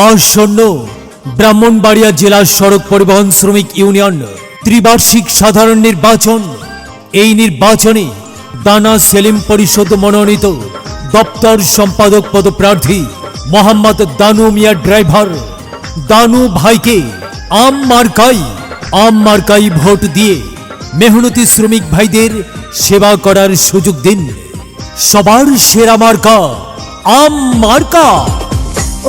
আসন্ন ব্রাহ্মণবাড়িয়া জেলা সড়ক পরিবহন শ্রমিক ইউনিয়ন ত্রিবার্ষিক সাধারণ নির্বাচন। এই নির্বাচনে দানা সেলিম পরিষদ মনোনীত দপ্তর সম্পাদক পদপ্রার্থী মোহাম্মদ দানু মিয়া ড্রাইভার দানু ভাইকে আম মার্কাই ভোট দিয়ে মেহনতি শ্রমিক ভাইদের সেবা করার সুযোগ দিন। সবার সেরা মার্কা আম মার্কা।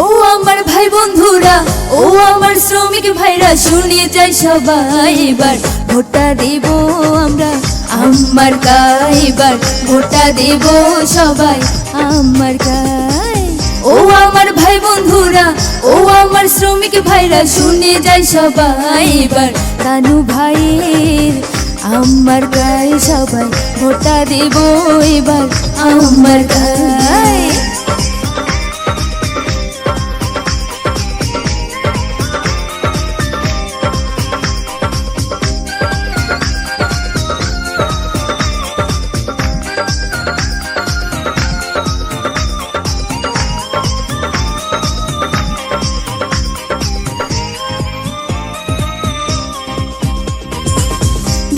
ও আমার ভাই বন্ধুরা, ও আমার শ্রমিক ভাইরা, শুনে যাই সবাই এবার ভোটটা দেব আমরা আমার গায়ে, এবার ভোটটা দেব সবাই আমার গায়ে। ও আমার ভাই বন্ধুরা, ও আমার শ্রমিক ভাইরা, শুনে যাই সবাই এবার দানু ভাইয়ের আমার গায়ে সবাই ভোটটা দেব এবার আমার গায়ে।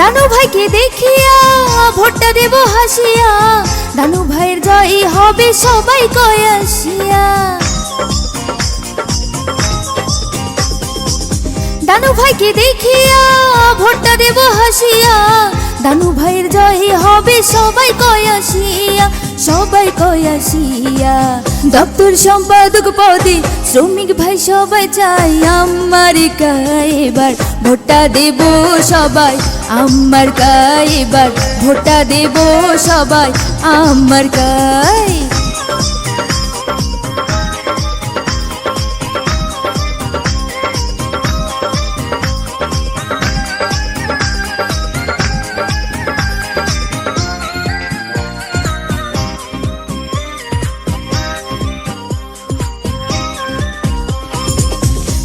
দানু ভাইকে দেখিয়া ভোটটা দেব হাসিয়া, দানু ভাইয়ের জয় হবে সবাই কয় আসিয়া। দানু ভাইকে দেখিয়া ভোটটা দেব হাসিয়া, দানু ভাইয়ের জয় হবে সবাই কয় আসিয়া, সবাই কয় আসিয়া। দপ্তর সম্পাদক পদে শ্রমিক ভাই সবাই চাই আমার গায়ে, এবার ভোটটা দেব সবাই আমার গায়ে, এবার ভোটটা দেব সবাই আমার গায়ে।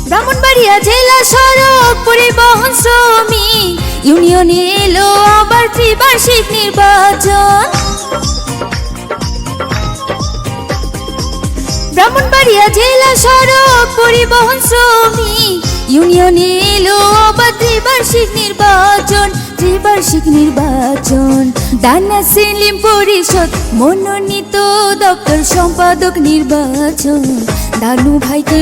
ব্রাহ্মণবাড়িয়া জেলা সড়ক পরিবহন শ্রমিক ইউনিয়নে এলো আবার ত্রিবার্ষিক নির্বাচন। ব্রাহ্মণবাড়িয়া জেলা সড়ক পরিবহন শ্রমিক ইউনিয়নে এলো আবার ত্রিবার্ষিক নির্বাচন, ত্রিবার্ষিক নির্বাচন। দানা সেলিম পরিষদ মনোনীত দপ্তর সম্পাদক নির্বাচন। দানু ভাইকে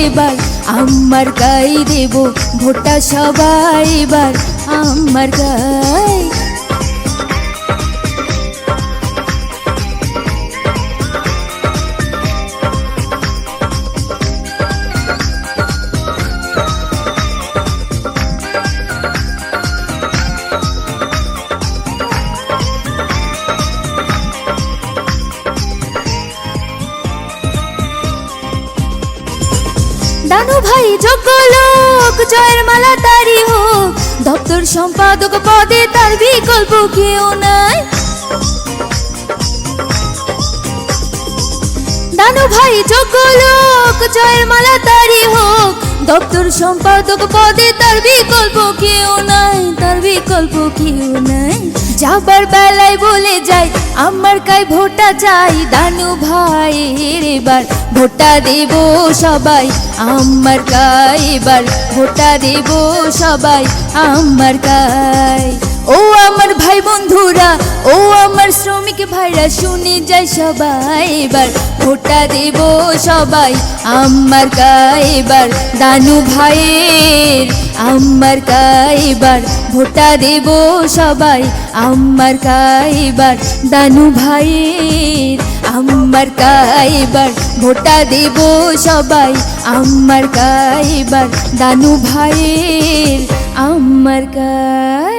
এবার আমার গায়ে দেব ভোটটা সবাই এবার আমার গায়ে। দানু ভাই যোগ্য লোক, জয়ের মালা তারি হোক, দপ্তর সম্পাদক পদে তার বিকল্প কেউ নাই। দানু ভাই যোগ্য লোক, জয়ের মালা তারি হোক, দপ্তর সম্পাদক পদে তার বিকল্প কেউ নাই, তার বিকল্প কেউ নাই। যাবার বেলায় বলে যাই আমার গায়ে ভোটটা চাই, দানু ভাইয়ের এবার ভোটটা দেব সবাই আমার গায়ে, এবার ভোটটা দেব সবাই আমার গায়ে। ও আমার ভাই বন্ধুরা, ও আমার শ্রমিক ভাইরা, শুনে যাই সবাই এবার ভোটটা দেব সবাই আমার গায়ে, এবার দানু ভাইয়ের আমার গায়ে, এবার ভোটটা দেব সবাই আমার গায়ে, এবার দানু ভাইয়ের আমার গায়ে, এবার ভোটটা দেব সবাই আমার গায়ে, এবার দানু ভাইয়ের আমার গায়ে।